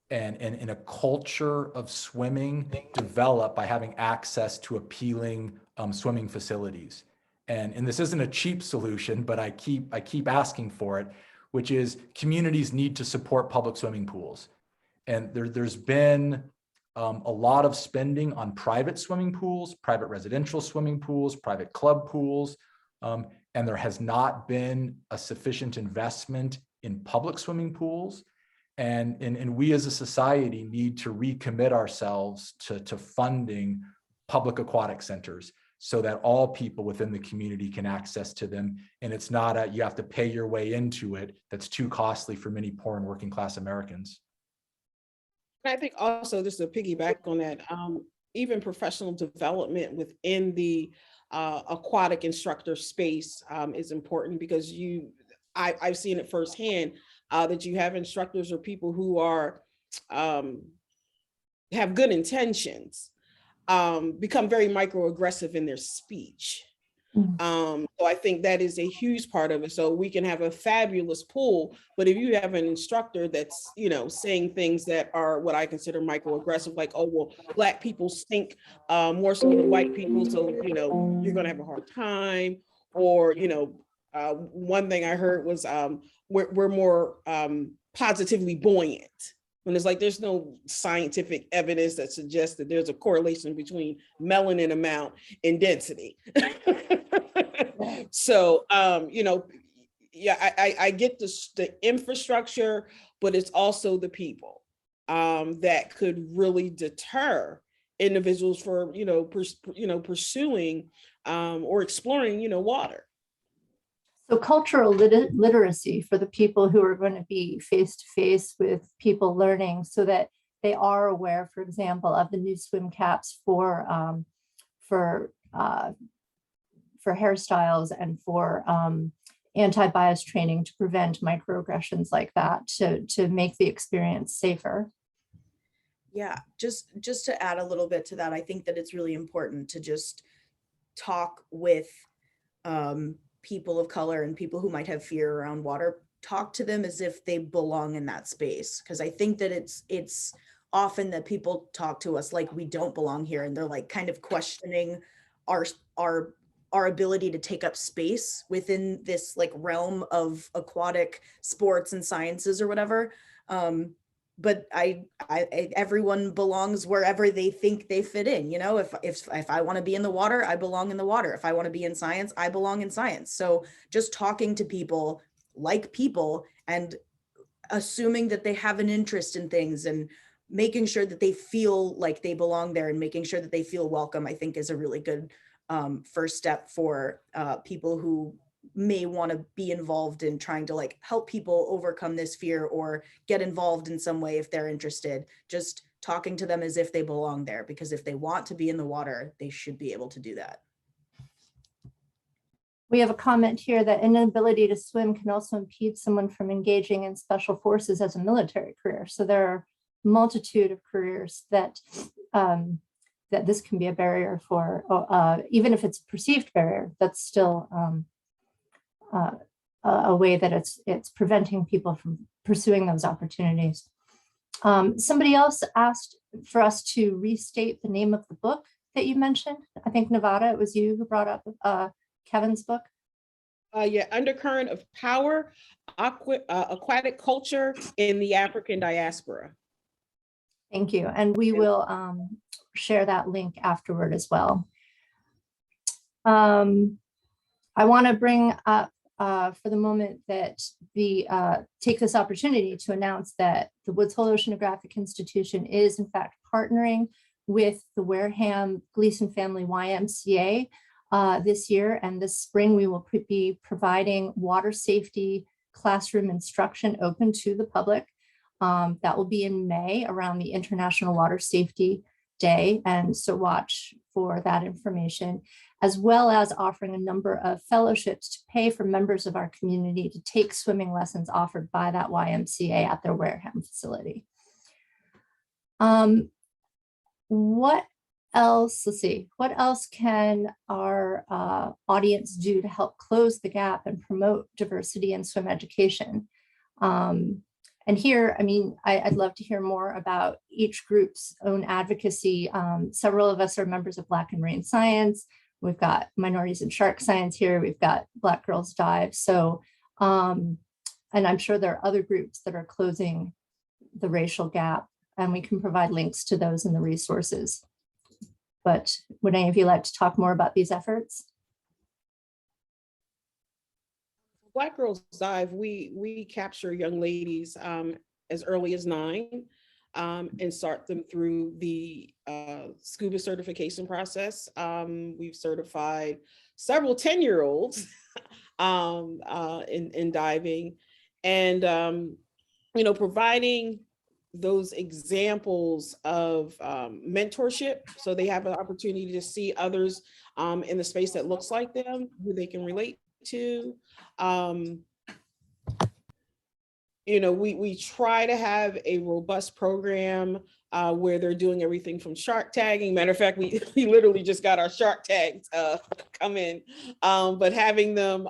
and in a culture of swimming develop by having access to appealing swimming facilities. And this isn't a cheap solution, but I keep asking for it, which is communities need to support public swimming pools. And there's been a lot of spending on private swimming pools, private residential swimming pools, private club pools, and there has not been a sufficient investment in public swimming pools. And we as a society need to recommit ourselves to funding public aquatic centers so that all people within the community can access to them. And it's not you have to pay your way into it. That's too costly for many poor and working class Americans. I think also, just to piggyback on that, even professional development within the aquatic instructor space is important, because I've seen it firsthand that you have instructors or people who are have good intentions become very microaggressive in their speech. So I think that is a huge part of it. So we can have a fabulous pool, but if you have an instructor that's, saying things that are what I consider microaggressive, like, oh, well, Black people stink more so than white people, so, you're going to have a hard time. Or, one thing I heard was we're more positively buoyant. When it's like, there's no scientific evidence that suggests that there's a correlation between melanin amount and density. So, yeah, I get the infrastructure, but it's also the people that could really deter individuals for, pursuing or exploring, water. So cultural literacy for the people who are going to be face to face with people learning, so that they are aware, for example, of the new swim caps for hairstyles and for anti-bias training to prevent microaggressions like that, to make the experience safer. Yeah, just to add a little bit to that, I think that it's really important to just talk with people of color and people who might have fear around water, talk to them as if they belong in that space. Because I think that it's often that people talk to us like we don't belong here, and they're like kind of questioning our ability to take up space within this like realm of aquatic sports and sciences or whatever. But everyone belongs wherever they think they fit in. If I want to be in the water, I belong in the water. If I want to be in science, I belong in science. So just talking to people like people and assuming that they have an interest in things and making sure that they feel like they belong there and making sure that they feel welcome, I think is a really good first step for people who may want to be involved in trying to like help people overcome this fear or get involved in some way if they're interested. Just talking to them as if they belong there, because if they want to be in the water, they should be able to do that. We have a comment here that inability to swim can also impede someone from engaging in special forces as a military career. So there are a multitude of careers that that this can be a barrier for, even if it's a perceived barrier, that's still a way that it's preventing people from pursuing those opportunities. Somebody else asked for us to restate the name of the book that you mentioned. I think Nevada, it was you who brought up Kevin's book. Yeah, Undercurrent of Power, Aquatic Culture in the African Diaspora. Thank you. And we will share that link afterward as well. I want to bring up for the moment that take this opportunity to announce that the Woods Hole Oceanographic Institution is in fact partnering with the Wareham Gleason Family YMCA this year. And this spring, we will be providing water safety classroom instruction open to the public. That will be in May around the International Water Safety Day. And so watch for that information, as well as offering a number of fellowships to pay for members of our community to take swimming lessons offered by that YMCA at their Wareham facility. What else? Let's see. What else can our audience do to help close the gap and promote diversity in swim education? And here, I mean, I'd love to hear more about each group's own advocacy. Several of us are members of Black and Marine Science. We've got Minorities in Shark Science here. We've got Black Girls Dive. So, and I'm sure there are other groups that are closing the racial gap, and we can provide links to those in the resources. But would any of you like to talk more about these efforts? Black Girls Dive, we capture young ladies as early as 9 and start them through the scuba certification process. We've certified several 10-year-olds in diving, and you know, providing those examples of mentorship, so they have an opportunity to see others in the space that looks like them, who they can relate to. You know, we try to have a robust program where they're doing everything from shark tagging. Matter of fact, we literally just got our shark tags come in, but having them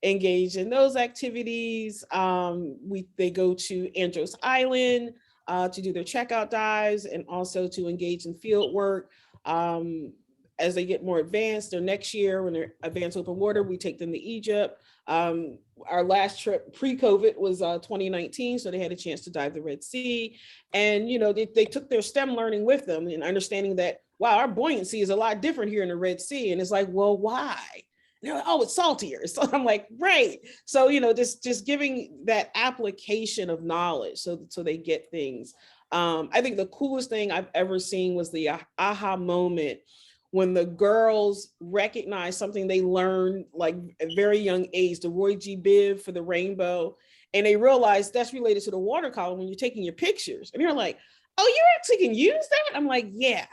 engage in those activities. They go to Andros Island to do their checkout dives, and also to engage in field work. As they get more advanced, or next year when they're advanced open water, we take them to Egypt. Our last trip pre-COVID was 2019, so they had a chance to dive the Red Sea. And you know, they took their STEM learning with them, and understanding that, wow, our buoyancy is a lot different here in the Red Sea. And it's like, well, why? And they're like, oh, it's saltier. So I'm like, right. So, you know, just giving that application of knowledge so they get things. I think the coolest thing I've ever seen was the aha moment when the girls recognize something they learned like at very young age, the Roy G. Biv for the rainbow, and they realize that's related to the water column when you're taking your pictures. And you're like, oh, you actually can use that? I'm like, yeah,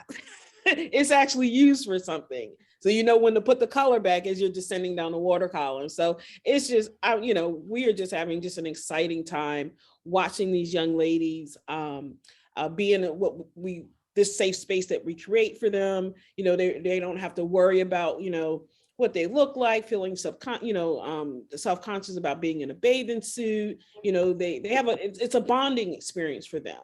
it's actually used for something. So you know when to put the color back as you're descending down the water column. So it's just, you know, we are just having just an exciting time watching these young ladies be in this safe space that we create for them. You know, they don't have to worry about, you know, what they look like, feeling self-conscious about being in a bathing suit. You know, they have it's a bonding experience for them.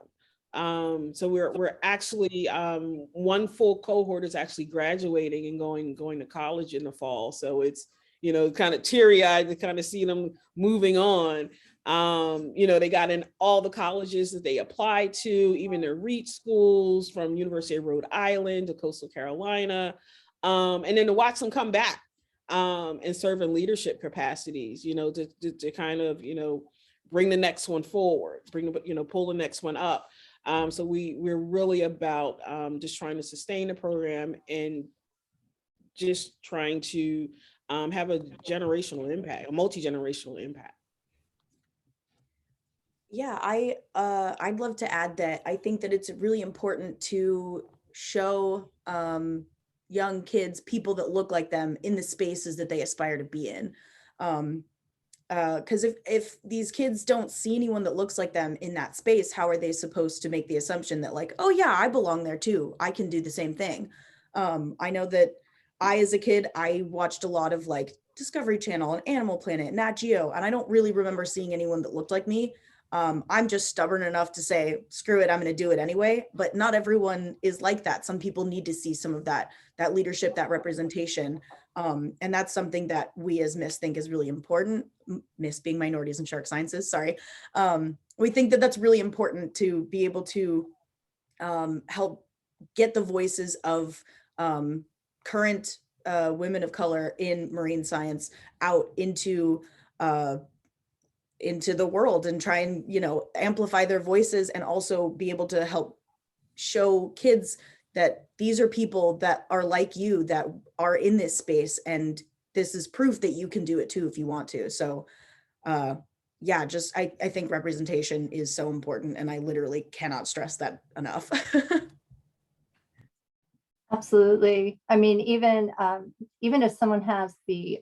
So we're actually one full cohort is actually graduating and going to college in the fall. So it's, you know, kind of teary-eyed to kind of see them moving on. You know, they got in all the colleges that they applied to, even their REACH schools, from University of Rhode Island to Coastal Carolina, and then to watch them come back and serve in leadership capacities, you know, to kind of, you know, bring the next one forward, pull the next one up. So we're really about just trying to sustain the program and just trying to have a generational impact, a multi-generational impact. Yeah, I'd love to add that I think that it's really important to show young kids people that look like them in the spaces that they aspire to be in. Because if these kids don't see anyone that looks like them in that space, how are they supposed to make the assumption that like, oh yeah, I belong there too, I can do the same thing? I know that as a kid, I watched a lot of like Discovery Channel and Animal Planet, Nat Geo, and I don't really remember seeing anyone that looked like me. I'm just stubborn enough to say, screw it, I'm going to do it anyway. But not everyone is like that. Some people need to see some of that leadership, that representation. And that's something that we as MISS think is really important. MISS being Minorities in Shark Sciences, sorry. We think that that's really important to be able to help get the voices of current women of color in marine science out into the world, and try and, you know, amplify their voices, and also be able to help show kids that these are people that are like you, that are in this space, and this is proof that you can do it too if you want to. So yeah, just I think representation is so important, and I literally cannot stress that enough. Absolutely. I mean, even if someone has the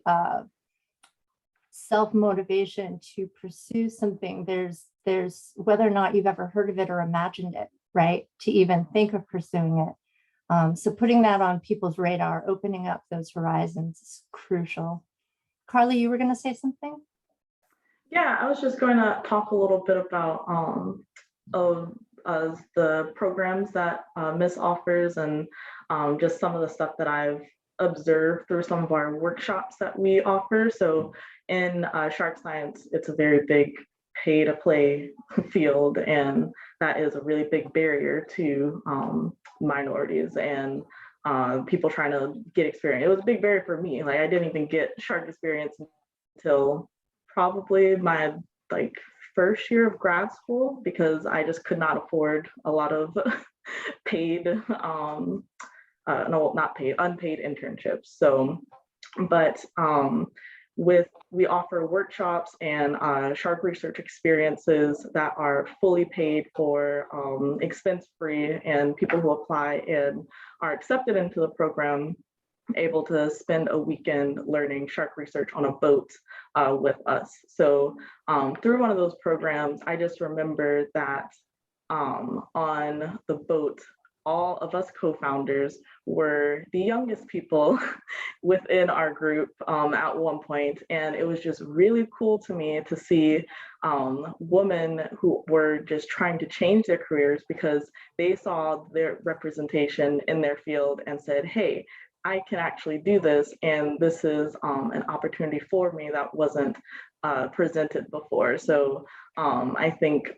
self-motivation to pursue something, there's whether or not you've ever heard of it or imagined it, right? To even think of pursuing it. So putting that on people's radar, opening up those horizons is crucial. Carly, you were going to say something? Yeah, I was just going to talk a little bit about the programs that MISS offers, and just some of the stuff that I've observed through some of our workshops that we offer. So in shark science, it's a very big pay to play field, and that is a really big barrier to minorities and people trying to get experience. It was a big barrier for me. Like, I didn't even get shark experience until probably my first year of grad school, because I just could not afford a lot of paid no, not paid, unpaid internships. So, but we offer workshops and shark research experiences that are fully paid for, expense-free, and people who apply and are accepted into the program able to spend a weekend learning shark research on a boat with us. So through one of those programs, I just remember that on the boat, all of us co-founders were the youngest people within our group at one point. And it was just really cool to me to see women who were just trying to change their careers because they saw their representation in their field and said, hey, I can actually do this. And this is an opportunity for me that wasn't presented before. So I think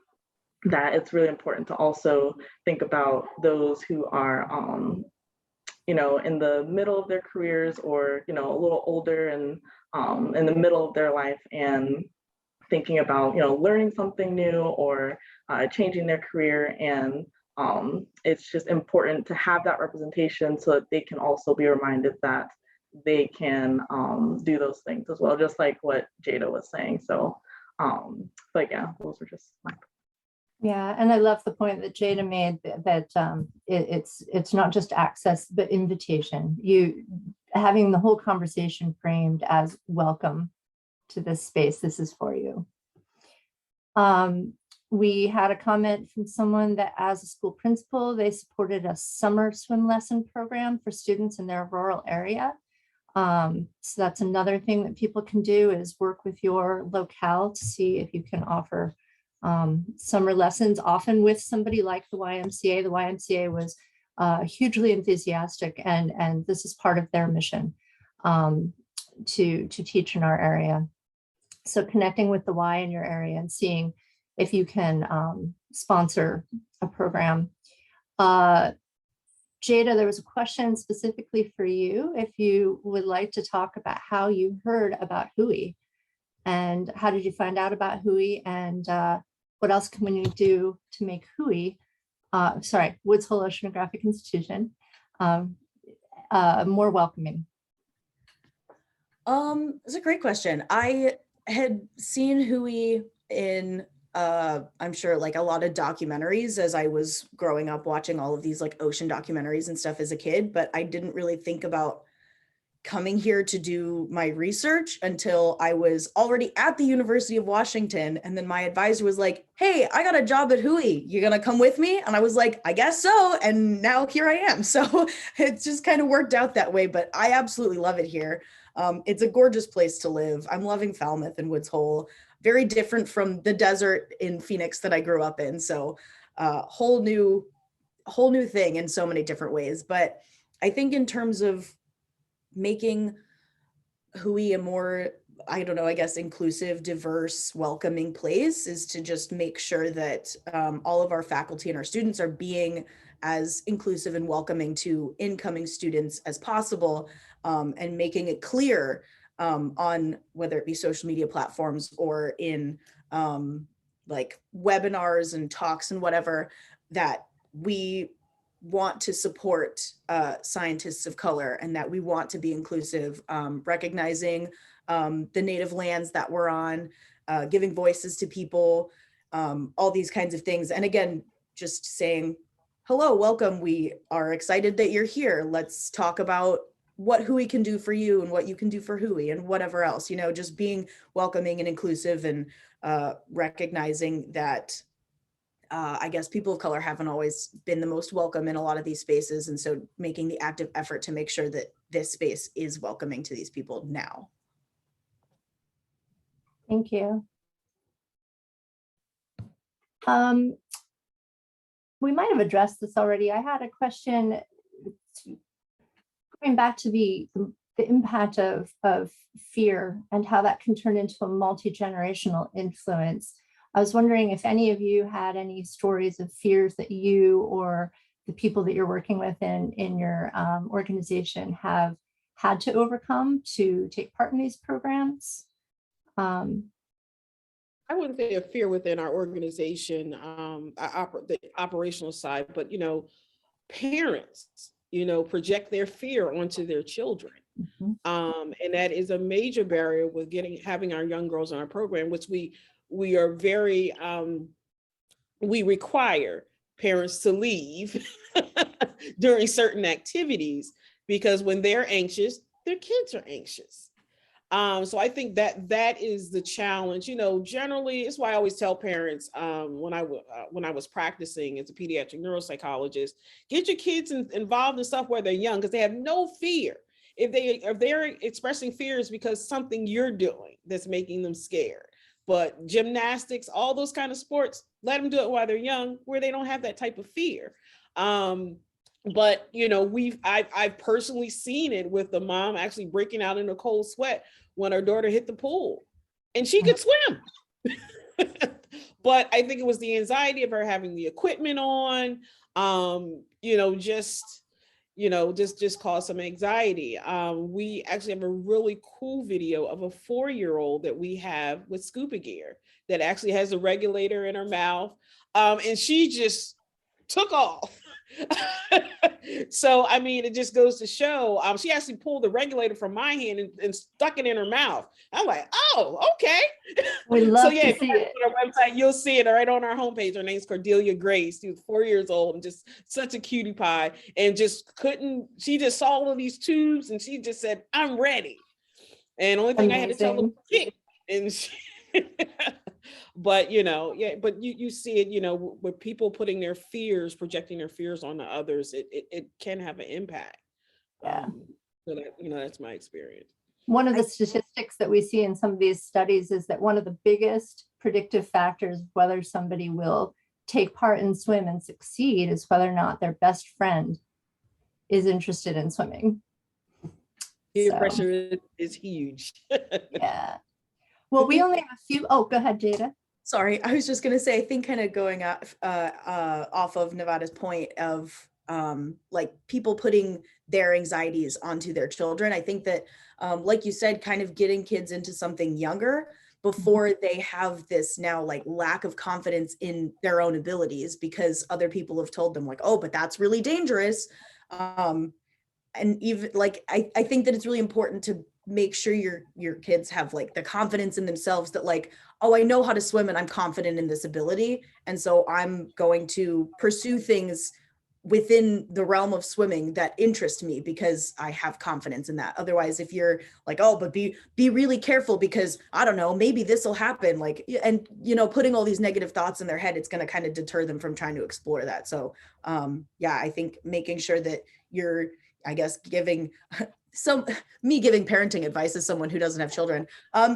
that it's really important to also think about those who are, you know, in the middle of their careers, or, you know, a little older and in the middle of their life, and thinking about, you know, learning something new or changing their career. And it's just important to have that representation so that they can also be reminded that they can do those things as well, just like what Jada was saying. So, but yeah, those were just my. Yeah, and I love the point that Jada made that it's not just access, but invitation. You having the whole conversation framed as welcome to this space. This is for you. We had a comment from someone that as a school principal, they supported a summer swim lesson program for students in their rural area. So that's another thing that people can do, is work with your locale to see if you can offer summer lessons, often with somebody like the YMCA. The YMCA was hugely enthusiastic, and this is part of their mission to teach in our area. So connecting with the Y in your area and seeing if you can sponsor a program. Jada, there was a question specifically for you, if you would like to talk about how you heard about WHOI, and how did you find out about WHOI, and what else can we do to make WHOI, Woods Hole Oceanographic Institution, more welcoming? It's a great question. I had seen WHOI in I'm sure like a lot of documentaries as I was growing up, watching all of these like ocean documentaries and stuff as a kid, but I didn't really think about coming here to do my research until I was already at the University of Washington. And then my advisor was like, hey, I got a job at WHOI. You gonna come with me? And I was like, I guess so. And now here I am. So it just kind of worked out that way, but I absolutely love it here. It's a gorgeous place to live. I'm loving Falmouth and Woods Hole. Very different from the desert in Phoenix that I grew up in. So whole new thing in so many different ways. But I think in terms of making Hui a more, I don't know, I guess inclusive, diverse, welcoming place is to just make sure that all of our faculty and our students are being as inclusive and welcoming to incoming students as possible, and making it clear on whether it be social media platforms or in like webinars and talks and whatever, that we want to support scientists of color and that we want to be inclusive, recognizing the native lands that we're on, giving voices to people, all these kinds of things. And again, just saying, hello, welcome. We are excited that you're here. Let's talk about what Hui can do for you and what you can do for Hui and whatever else, you know, just being welcoming and inclusive and recognizing that I guess people of color haven't always been the most welcome in a lot of these spaces. And so making the active effort to make sure that this space is welcoming to these people now. Thank you. We might have addressed this already. I had a question going back to the impact of fear and how that can turn into a multi-generational influence. I was wondering if any of you had any stories of fears that you or the people that you're working with in your organization have had to overcome to take part in these programs. I wouldn't say a fear within our organization, the operational side, but, you know, parents, you know, project their fear onto their children. And that is a major barrier with having our young girls in our program, which we are very, we require parents to leave during certain activities, because when they're anxious, their kids are anxious. So I think that is the challenge. You know, generally, it's why I always tell parents when I was practicing as a pediatric neuropsychologist, get your kids involved in stuff where they're young, because they have no fear. If they're expressing fears because something you're doing that's making them scared. But gymnastics, all those kind of sports, let them do it while they're young, where they don't have that type of fear. But you know, I've personally seen it with the mom actually breaking out in a cold sweat when her daughter hit the pool, and she could swim. But I think it was the anxiety of her having the equipment on, you know, just caused some anxiety. We actually have a really cool video of a 4-year-old that we have with scuba gear that actually has a regulator in her mouth. And she just took off. So, I mean, it just goes to show, she actually pulled the regulator from my hand and stuck it in her mouth. I'm like, oh, okay. We love so yeah, to see it. On our website, you'll see it right on our homepage. Her name's Cordelia Grace. She was 4 years old and just such a cutie pie, and she just saw all of these tubes and she just said, I'm ready. And only thing I had to tell her, kick. And she, but you know, yeah, but you see it, you know, with people putting their fears, projecting their fears on the others, it can have an impact. Yeah. So that, you know, that's my experience. One of the statistics that we see in some of these studies is that one of the biggest predictive factors of whether somebody will take part in swim and succeed is whether or not their best friend is interested in swimming. Peer pressure is huge. Yeah. Well, we only have a few. Oh, go ahead, Jada. Sorry, I was just going to say, I think kind of going off of Nevada's point of like people putting their anxieties onto their children. I think that, like you said, kind of getting kids into something younger before they have this now like lack of confidence in their own abilities because other people have told them like, oh, but that's really dangerous. And even like, I think that it's really important to make sure your kids have like the confidence in themselves that like, oh, I know how to swim and I'm confident in this ability. And so I'm going to pursue things within the realm of swimming that interest me because I have confidence in that. Otherwise, if you're like, oh, but be really careful because I don't know, maybe this will happen. Like, and you know, putting all these negative thoughts in their head, it's going to kind of deter them from trying to explore that. So yeah, I think making sure that you're, I guess, giving me giving parenting advice as someone who doesn't have children,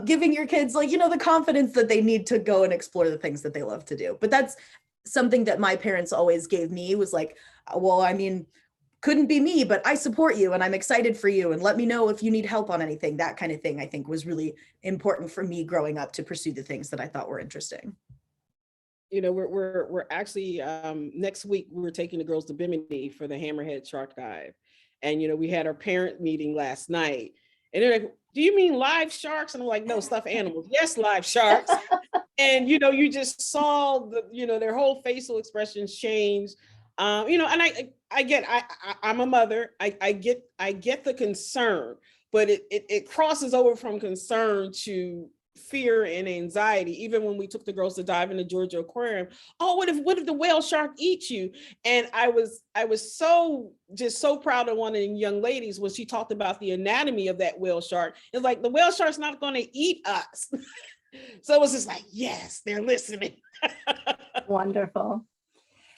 giving your kids like, the confidence that they need to go and explore the things that they love to do. But that's something that my parents always gave me, was like, well, I mean, couldn't be me, but I support you and I'm excited for you, and let me know if you need help on anything. That kind of thing, I think, was really important for me growing up, to pursue the things that I thought were interesting. We're actually next week we're taking the girls to Bimini for the Hammerhead Shark Dive, and we had our parent meeting last night, and they're like, "Do you mean live sharks?" And I'm like, "No, stuffed animals. Yes, live sharks." And you just saw their whole facial expressions change. And I'm a mother. I get the concern, but it crosses over from concern to fear and anxiety. Even when we took the girls to dive in the Georgia Aquarium, oh, what if the whale shark eats you? And I was so proud of one of the young ladies when she talked about the anatomy of that whale shark. It's like, the whale shark's not going to eat us. So it was just like, yes, they're listening. Wonderful.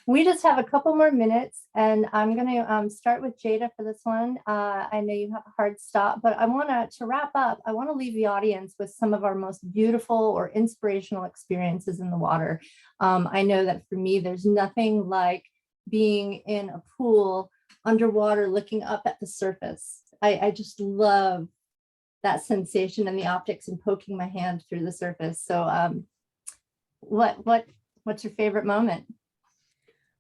We just have a couple more minutes, and I'm going to start with Jada for this one. I know you have a hard stop, but I want to wrap up, I want to leave the audience with some of our most beautiful or inspirational experiences in the water. I know that for me, there's nothing like being in a pool underwater looking up at the surface. I just love that sensation and the optics and poking my hand through the surface. So what's your favorite moment?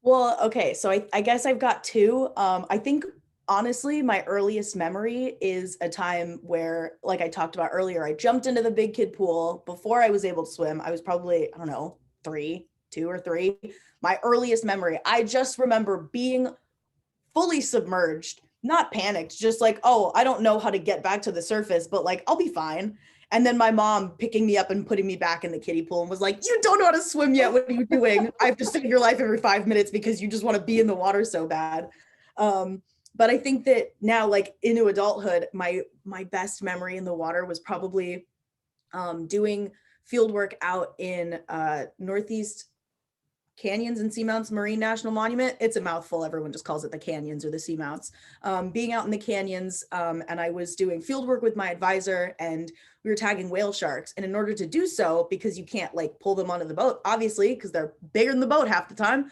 Well, okay, so I guess I've got two. I think, honestly, my earliest memory is a time where, like I talked about earlier, I jumped into the big kid pool before I was able to swim. I was probably, I don't know, 2 or 3. My earliest memory, I just remember being fully submerged, not panicked, just like, oh, I don't know how to get back to the surface, but like, I'll be fine. And then my mom picking me up and putting me back in the kiddie pool and was like, you don't know how to swim yet. What are you doing? I have to save your life every 5 minutes because you just want to be in the water so bad. But I think that now, like into adulthood, my best memory in the water was probably doing field work out in Northeast Canyons and Seamounts Marine National Monument. It's a mouthful. Everyone just calls it the canyons or the seamounts. Being out in the canyons, and I was doing field work with my advisor, and we were tagging whale sharks. And in order to do so, because you can't like pull them onto the boat, obviously, because they're bigger than the boat half the time,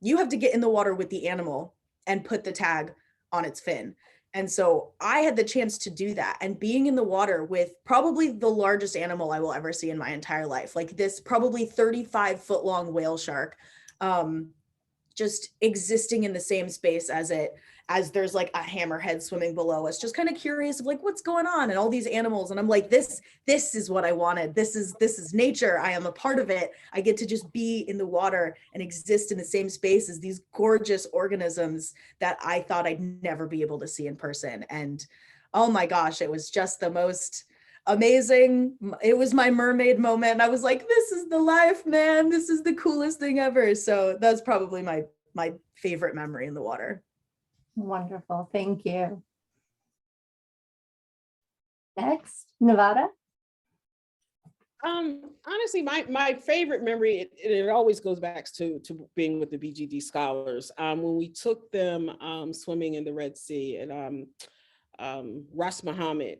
you have to get in the water with the animal and put the tag on its fin. And so I had the chance to do that, and being in the water with probably the largest animal I will ever see in my entire life, like this probably 35-foot long whale shark, just existing in the same space as there's like a hammerhead swimming below us, just kind of curious of like, what's going on, and all these animals. And I'm like, this is what I wanted. This is nature. I am a part of it. I get to just be in the water and exist in the same space as these gorgeous organisms that I thought I'd never be able to see in person. And oh my gosh, it was just the most amazing. It was my mermaid moment. I was like, this is the life, man. This is the coolest thing ever. So that's probably my favorite memory in the water. Wonderful. Thank you. Next, Nevada. Honestly, my favorite memory, it always goes back to being with the BGD scholars. When we took them swimming in the Red Sea at Ras Muhammad,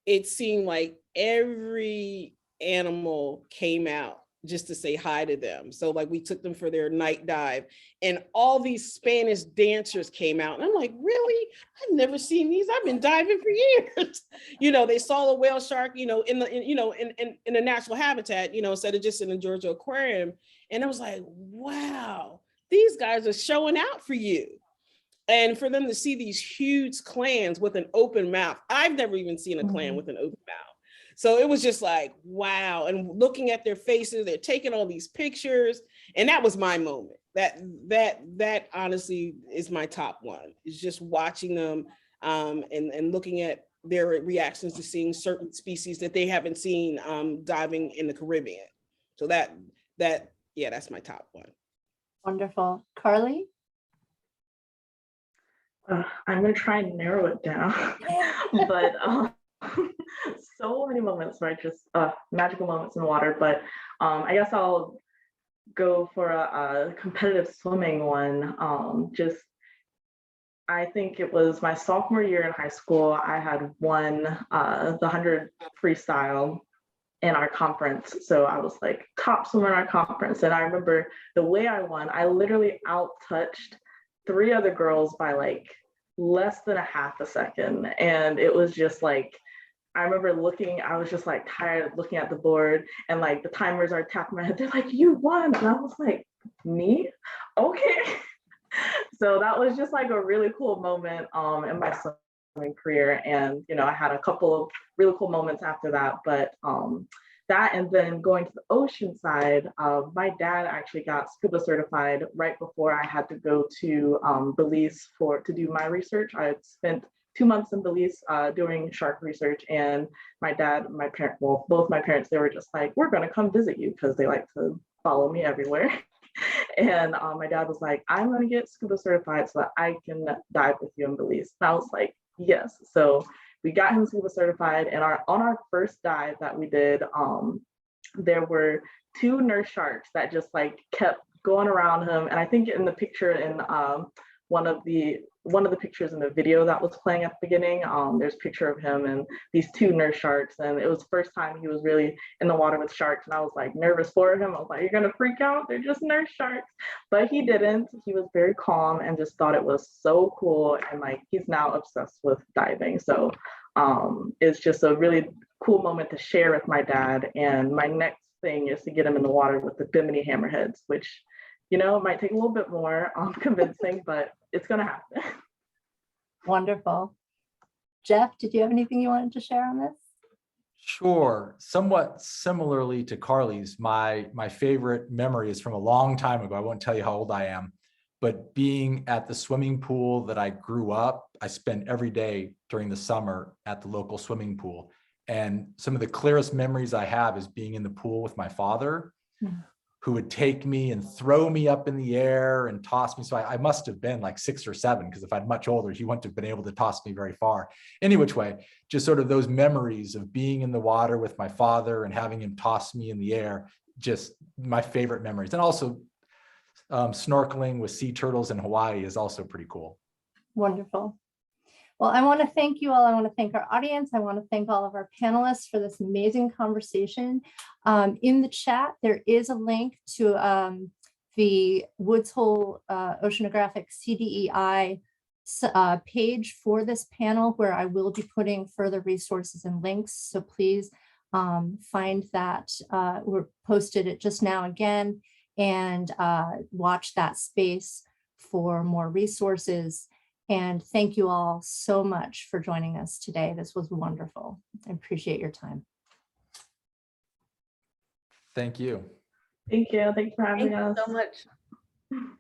it seemed like every animal came out just to say hi to them. So like we took them for their night dive, and all these Spanish dancers came out. And I'm like, really? I've never seen these. I've been diving for years. They saw a whale shark, in the natural habitat, instead of just in the Georgia Aquarium. And I was like, wow, these guys are showing out for you. And for them to see these huge clams with an open mouth, I've never even seen a clam with an open mouth. So it was just like, wow. And looking at their faces, they're taking all these pictures. And that was my moment. That honestly is my top one. It's just watching them and looking at their reactions to seeing certain species that they haven't seen diving in the Caribbean. So that's my top one. Wonderful. Carly? I'm going to try and narrow it down, but so many moments where I just magical moments in the water. But I guess I'll go for a competitive swimming one. Just I think it was my sophomore year in high school. I had won the 100 freestyle in our conference. So I was like top swimmer in our conference. And I remember the way I won, I literally out touched 3 other girls by like less than a half a second. And it was just like, I remember looking, I was just like tired of looking at the board, and like the timers are tapping my head. They're like, you won. And I was like, me? Okay. So that was just like a really cool moment in my swimming career. And, you know, I had a couple of really cool moments after that, but that, and then going to the ocean side, my dad actually got scuba certified right before I had to go to Belize to do my research. I had spent 2 months in Belize doing shark research, and my dad, my parent, well, both my parents, they were just like, we're gonna come visit you, because they like to follow me everywhere. And my dad was like, I'm gonna get scuba certified so that I can dive with you in Belize. And I was like, yes. So we got him scuba certified, and on our first dive that we did, there were 2 nurse sharks that just like kept going around him. And I think in the picture in one of the pictures in the video that was playing at the beginning, there's a picture of him and these 2 nurse sharks. And it was the first time he was really in the water with sharks. And I was like nervous for him. I was like, you're gonna freak out, they're just nurse sharks. But he didn't. He was very calm and just thought it was so cool. And like, he's now obsessed with diving. So it's just a really cool moment to share with my dad. And my next thing is to get him in the water with the Bimini hammerheads, which, you know, it might take a little bit more convincing, but it's gonna happen. Wonderful. Jeff, did you have anything you wanted to share on this? Sure. Somewhat similarly to Carly's, my favorite memory is from a long time ago. I won't tell you how old I am, but being at the swimming pool that I grew up, I spent every day during the summer at the local swimming pool. And some of the clearest memories I have is being in the pool with my father, who would take me and throw me up in the air and toss me. So I must have been like 6 or 7, because if I'm much older, he wouldn't have been able to toss me very far. Any which way, just sort of those memories of being in the water with my father and having him toss me in the air, just my favorite memories. And also snorkeling with sea turtles in Hawaii is also pretty cool. Wonderful. Well, I want to thank you all. I want to thank our audience. I want to thank all of our panelists for this amazing conversation. In the chat, there is a link to the Woods Hole Oceanographic CDEI page for this panel, where I will be putting further resources and links. So please find that. We're posted it just now again, and watch that space for more resources. And thank you all so much for joining us today. This was wonderful. I appreciate your time. Thank you. Thank you. Thanks for having Thank us. you so much.